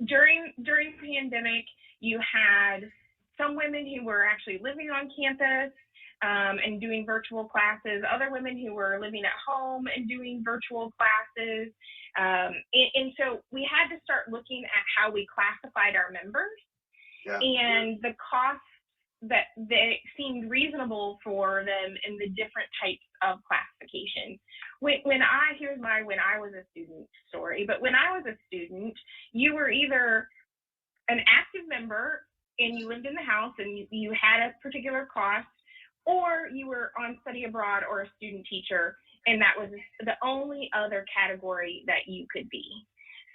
During the pandemic, you had some women who were actually living on campus and doing virtual classes, other women who were living at home and doing virtual classes. And so we had to start looking at how we classified our members and the costs that they seemed reasonable for them in the different types of classifications. When I was a student story, but when I was a student, you were either an active member and you lived in the house and you had a particular cost, or you were on study abroad or a student teacher, and that was the only other category that you could be.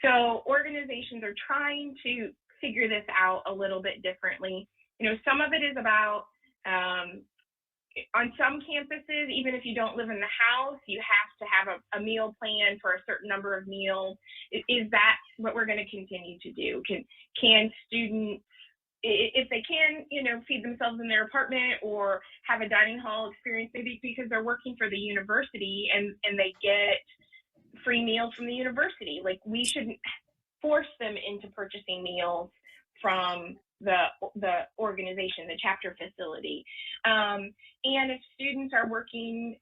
So organizations are trying to figure this out a little bit differently. You know, some of it is about, on some campuses, even if you don't live in the house, you have to have a meal plan for a certain number of meals. Is that what we're going to continue to do? Can students, if they can, you know, feed themselves in their apartment or have a dining hall experience, maybe because they're working for the university and they get free meals from the university. Like, we shouldn't force them into purchasing meals from the organization, the chapter facility. And if students are working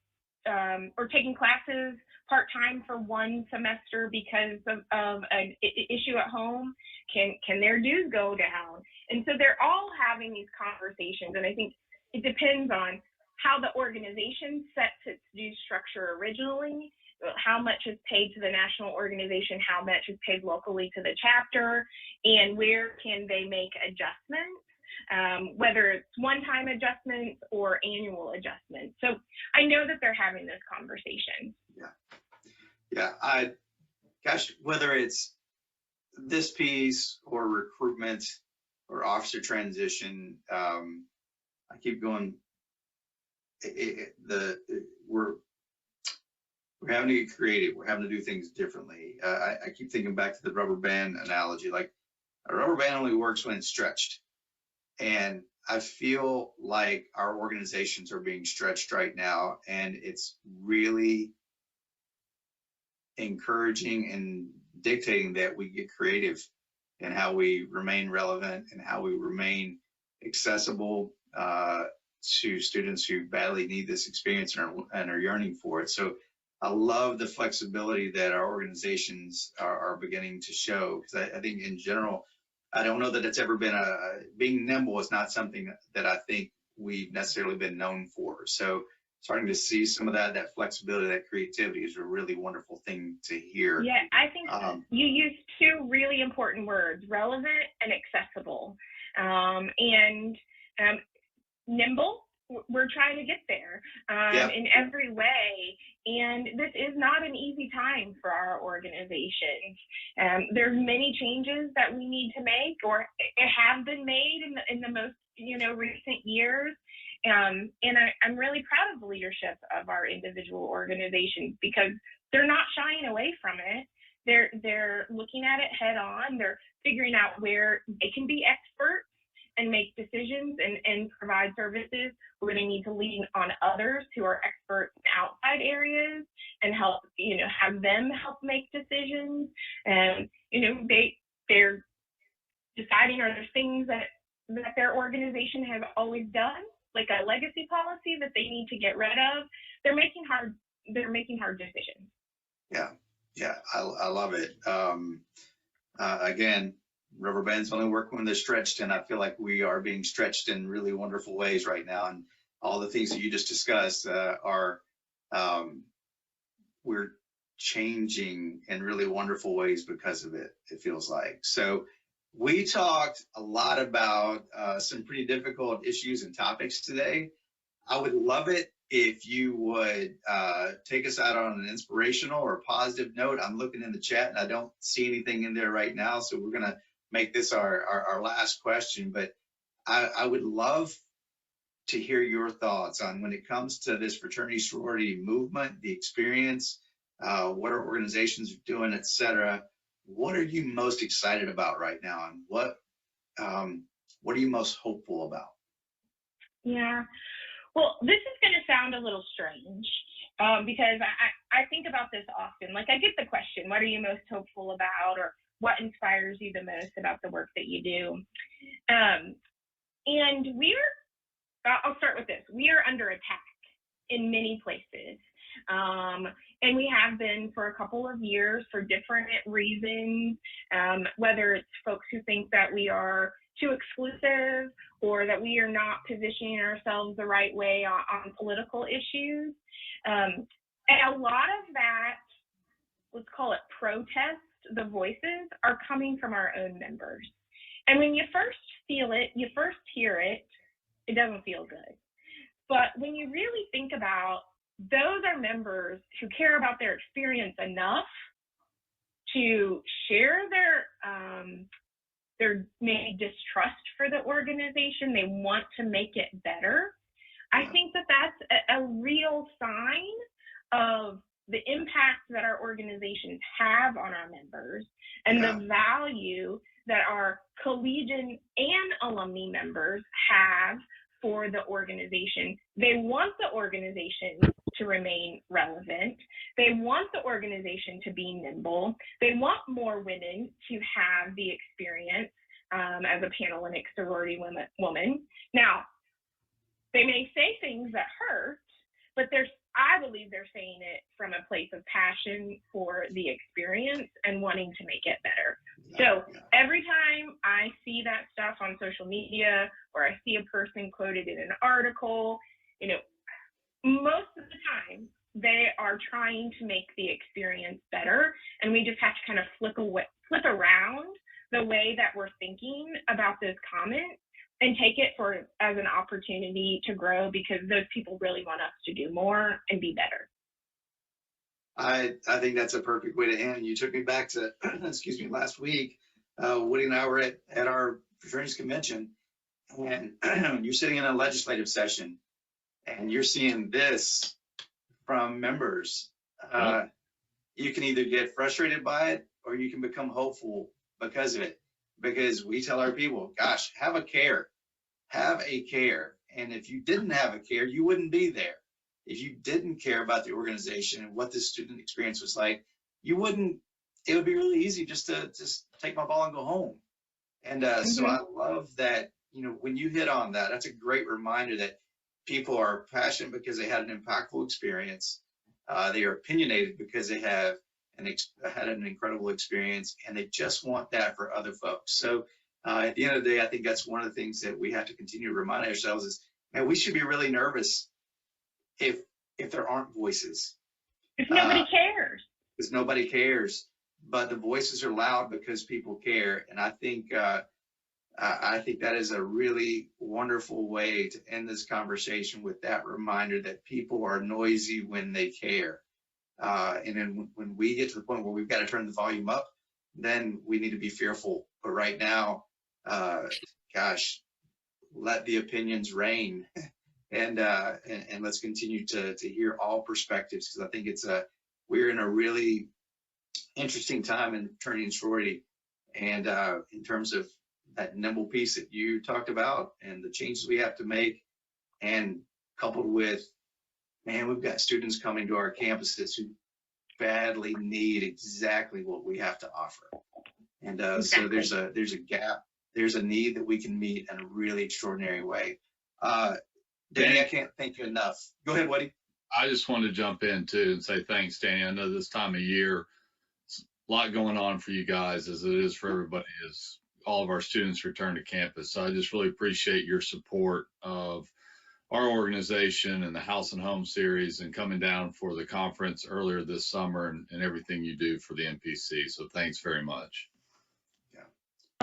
or taking classes part-time for one semester because of an issue at home, can their dues go down? And so they're all having these conversations, and I think it depends on how the organization sets its due structure originally, how much is paid to the national organization, how much is paid locally to the chapter, and where can they make adjustments, whether it's one-time adjustments or annual adjustments. So I know that they're having this conversation. Yeah. Gosh, whether it's this piece or recruitment or officer transition, I keep going. We're having to get creative. We're having to do things differently. I keep thinking back to the rubber band analogy. Like, a rubber band only works when it's stretched. And I feel like our organizations are being stretched right now, and it's really encouraging and dictating that we get creative in how we remain relevant and how we remain accessible to students who badly need this experience and are yearning for it. So I love the flexibility that our organizations are beginning to show, because I think in general, I don't know that it's ever been being nimble is not something that I think we've necessarily been known for. So starting to see some of that flexibility, that creativity is a really wonderful thing to hear. Yeah, I think you used two really important words: relevant and accessible. And nimble, we're trying to get there in every way. And this is not an easy time for our organizations. There's many changes that we need to make, or have been made in the most recent years. And I'm really proud of the leadership of our individual organizations, because they're not shying away from it. They're looking at it head on. They're figuring out where they can be experts and make decisions and provide services. We're going to need to lean on others who are experts in outside areas and help, have them help make decisions. And, they're deciding, are there things that their organization has always done, like a legacy policy that they need to get rid of? They're making hard decisions. Yeah, I love it. Again, rubber bands only work when they're stretched, and I feel like we are being stretched in really wonderful ways right now. And all the things that you just discussed are we're changing in really wonderful ways because of it, it feels like. So we talked a lot about some pretty difficult issues and topics today. I would love it if you would take us out on an inspirational or positive note. I'm looking in the chat and I don't see anything in there right now, so we're going to make this our last question. But I would love to hear your thoughts on when it comes to this fraternity sorority movement, the experience, what our organizations are doing, et cetera. What are you most excited about right now, and what are you most hopeful about? Yeah. Well, this is going to sound a little strange because I think about this often. Like, I get the question, what are you most hopeful about, or what inspires you the most about the work that you do? And I'll start with this. We are under attack in many places. And we have been for a couple of years for different reasons, whether it's folks who think that we are too exclusive or that we are not positioning ourselves the right way on political issues. And a lot of that, let's call it protest, the voices are coming from our own members. And when you first feel it, you first hear it, it doesn't feel good. But when you really think about, those are members who care about their experience enough to share their maybe distrust for the organization. They want to make it better. I think that that's a real sign of the impact that our organizations have on our members and the value that our collegiate and alumni members have for the organization. They want the organization to remain relevant. They want the organization to be nimble. They want more women to have the experience as a Panhellenic sorority woman. Now, they may say things that hurt, but I believe they're saying it from a place of passion for the experience and wanting to make it better. So every time I see that stuff on social media, or I see a person quoted in an article, most of the time they are trying to make the experience better, and we just have to kind of flip around the way that we're thinking about this comment and take it as an opportunity to grow, because those people really want us to do more and be better. I think that's a perfect way to end. You took me back to, excuse me, last week. Woody and I were at our fraternities convention, and you're sitting in a legislative session, and you're seeing this from members. You can either get frustrated by it, or you can become hopeful because of it. Because we tell our people, gosh, have a care. And if you didn't have a care, you wouldn't be there. If you didn't care about the organization and what the student experience was like, it would be really easy just to take my ball and go home. And so I love that, when you hit on that, that's a great reminder that people are passionate because they had an impactful experience. They are opinionated because they have had an incredible experience, and they just want that for other folks. So at the end of the day, I think that's one of the things that we have to continue to remind ourselves is, man, we should be really nervous if there aren't voices. If nobody cares. Because nobody cares, but the voices are loud because people care. And I think that is a really wonderful way to end this conversation, with that reminder that people are noisy when they care. And then when we get to the point where we've got to turn the volume up, then we need to be fearful. But right now, let the opinions reign, and let's continue to hear all perspectives, because I think we're in a really interesting time in fraternity and sorority, and in terms of that nimble piece that you talked about and the changes we have to make, and coupled with, man, we've got students coming to our campuses who badly need exactly what we have to offer. And so there's a gap, there's a need that we can meet in a really extraordinary way. Danny, I can't thank you enough. Go ahead, Woody. I just wanted to jump in too and say thanks, Danny. I know this time of year, it's a lot going on for you guys, as it is for everybody, as all of our students return to campus. So I just really appreciate your support of our organization and the House and Home series and coming down for the conference earlier this summer and everything you do for the NPC. So thanks very much.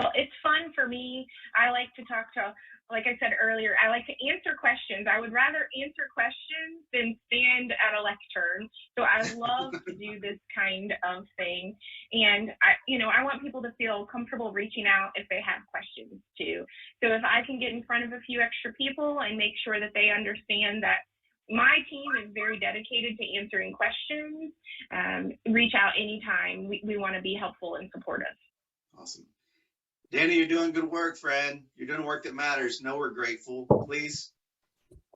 Well, it's fun for me. I like to talk to, like I said earlier, I like to answer questions. I would rather answer questions than stand at a lectern. So I love to do this kind of thing. And I want people to feel comfortable reaching out if they have questions too. So if I can get in front of a few extra people and make sure that they understand that my team is very dedicated to answering questions, reach out anytime. We want to be helpful and supportive. Awesome. Dani, you're doing good work, friend. You're doing work that matters. Know we're grateful. Please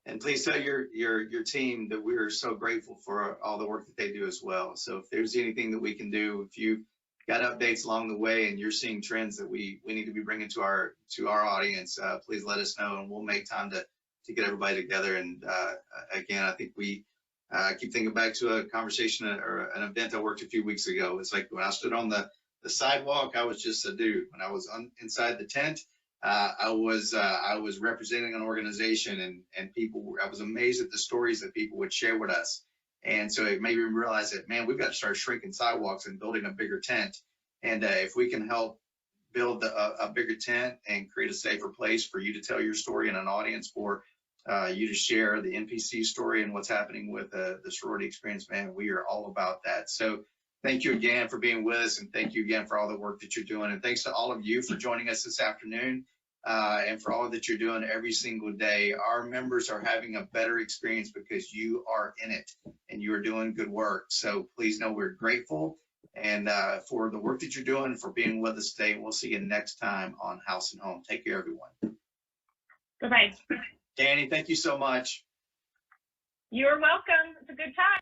tell your team that we're so grateful for all the work that they do as well. So if there's anything that we can do, if you got updates along the way and you're seeing trends that we need to be bringing to our audience, please let us know, and we'll make time to get everybody together. And again, I think we keep thinking back to a conversation or an event I worked a few weeks ago. It's like when I stood on the sidewalk, I was just a dude. When I was inside the tent, I was representing an organization, and people. I was amazed at the stories that people would share with us, and so it made me realize that, man, we've got to start shrinking sidewalks and building a bigger tent. And if we can help build a bigger tent and create a safer place for you to tell your story and an audience for you to share the NPC story and what's happening with the sorority experience, man, we are all about that. So thank you again for being with us, and thank you again for all the work that you're doing. And thanks to all of you for joining us this afternoon, and for all that you're doing every single day. Our members are having a better experience because you are in it and you are doing good work. So please know we're grateful, and for the work that you're doing, for being with us today. We'll see you next time on House and Home. Take care, everyone. Bye-bye. Dani, thank you so much. You're welcome. It's a good time.